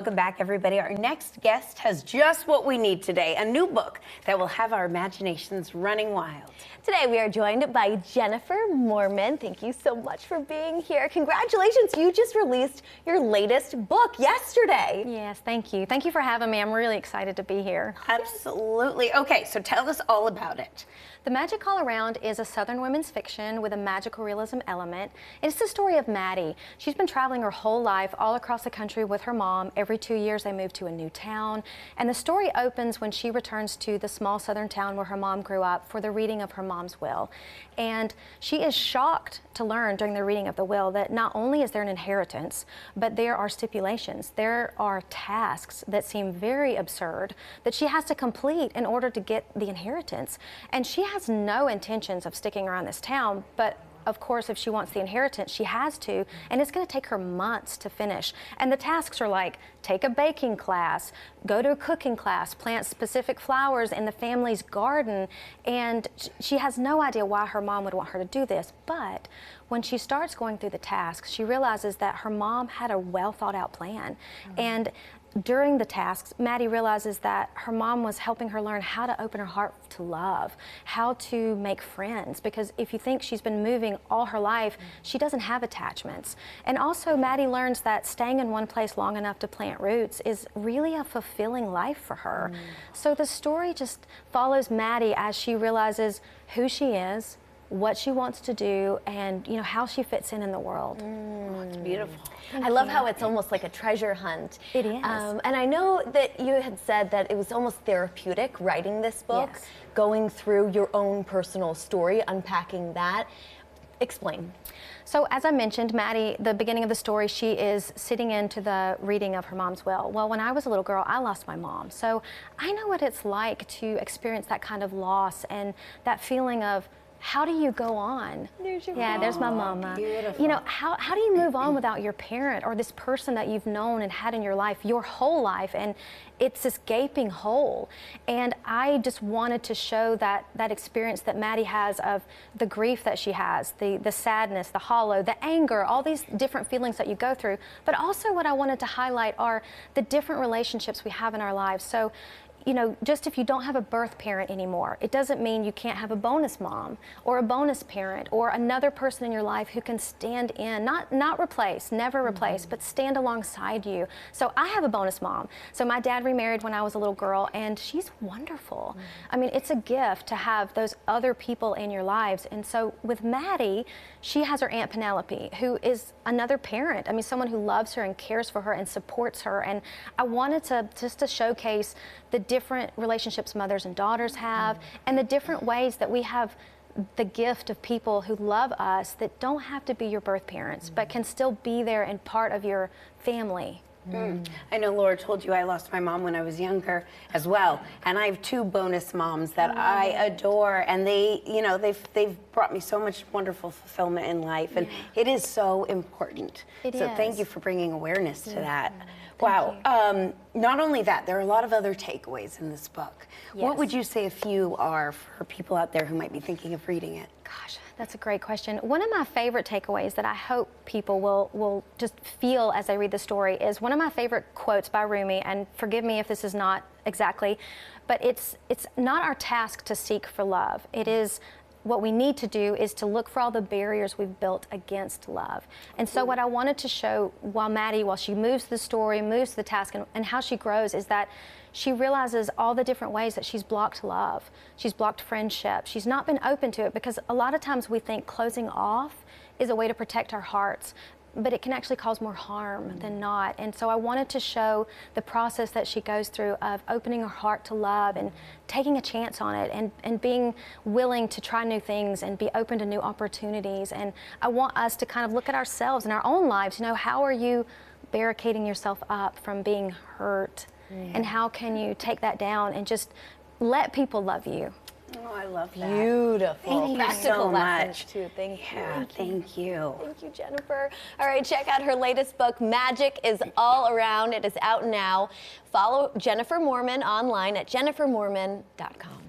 Welcome back, everybody. Our next guest has just what we need today, a new book that will have our imaginations running wild. Today we are joined by Jennifer Moorman. Thank you so much for being here. Congratulations, you just released your latest book yesterday. Yes, thank you. Thank you for having me. I'm really excited to be here. Absolutely. Okay, so tell us all about it. The Magic All Around is a Southern women's fiction with a magical realism element. It's the story of Maddie. She's been traveling her whole life all across the country with her mom. Every 2 years they move to a new town. And the story opens when she returns to the small southern town where her mom grew up for the reading of her mom's will. And she is shocked to learn during the reading of the will that not only is there an inheritance, but there are stipulations. There are tasks that seem very absurd that she has to complete in order to get the inheritance. And she has no intentions of sticking around this town, but of course, if she wants the inheritance, she has to, and it's going to take her months to finish. And the tasks are like, take a baking class, go to a cooking class, plant specific flowers in the family's garden, and she has no idea why her mom would want her to do this. But when she starts going through the tasks, she realizes that her mom had a well thought out plan. And during the tasks, Maddie realizes that her mom was helping her learn how to open her heart to love, how to make friends, because if you think she's been moving all her life, she doesn't have attachments. And also Maddie learns that staying in one place long enough to plant roots is really a fulfilling life for her. So the story just follows Maddie as she realizes who she is, what she wants to do, and how she fits in the world. It's beautiful. I love how it's almost like a treasure hunt. It is. And I know that you had said that it was almost therapeutic writing this book, Yes. going through your own personal story, unpacking that. Explain. So as I mentioned, Maddie, the beginning of the story, she is sitting into the reading of her mom's will. Well, when I was a little girl, I lost my mom. So I know what it's like to experience that kind of loss and that feeling of, how do you go on? There's your mom. There's my mama. Beautiful. How do you move on without your parent or this person that you've known and had in your life your whole life? And it's this gaping hole. And I just wanted to show that experience that Maddie has of the grief that she has, the sadness, the hollow, the anger, all these different feelings that you go through. But also what I wanted to highlight are the different relationships we have in our lives. So, just if you don't have a birth parent anymore, it doesn't mean you can't have a bonus mom or a bonus parent or another person in your life who can stand in, not replace, never replace, but stand alongside you. So I have a bonus mom. So my dad remarried when I was a little girl, and she's wonderful. I mean, it's a gift to have those other people in your lives. And so with Maddie, she has her Aunt Penelope, who is another parent. I mean, someone who loves her and cares for her and supports her. And I wanted to showcase the different relationships mothers and daughters have, and the different ways that we have the gift of people who love us that don't have to be your birth parents, but can still be there and part of your family. I know Laura told you I lost my mom when I was younger as well, and I have two bonus moms that I adore, and they've brought me so much wonderful fulfillment in life, and it is so important. So thank you for bringing awareness to that. Wow. Not only that, there are a lot of other takeaways in this book. What would you say a few are for people out there who might be thinking of reading it? Gosh, that's a great question. One of my favorite takeaways that I hope people will just feel as they read the story is one of my favorite quotes by Rumi, and forgive me if this is not exactly, but it's not our task to seek for love. It is what we need to do is to look for all the barriers we've built against love. And so what I wanted to show while she moves the story, moves the task, and how she grows is that she realizes all the different ways that she's blocked love. She's blocked friendship. She's not been open to it because a lot of times we think closing off is a way to protect our hearts, but it can actually cause more harm than not. And so I wanted to show the process that she goes through of opening her heart to love and taking a chance on it and being willing to try new things and be open to new opportunities. And I want us to kind of look at ourselves in our own lives. How are you barricading yourself up from being hurt? And how can you take that down and just let people love you? Oh, I love that. Beautiful. Thank you Practical so lessons much. too. Thank you. Thank you. Thank you, Jennifer. All right, check out her latest book, Magic is All Around. It is out now. Follow Jennifer Moorman online at jennifermoorman.com.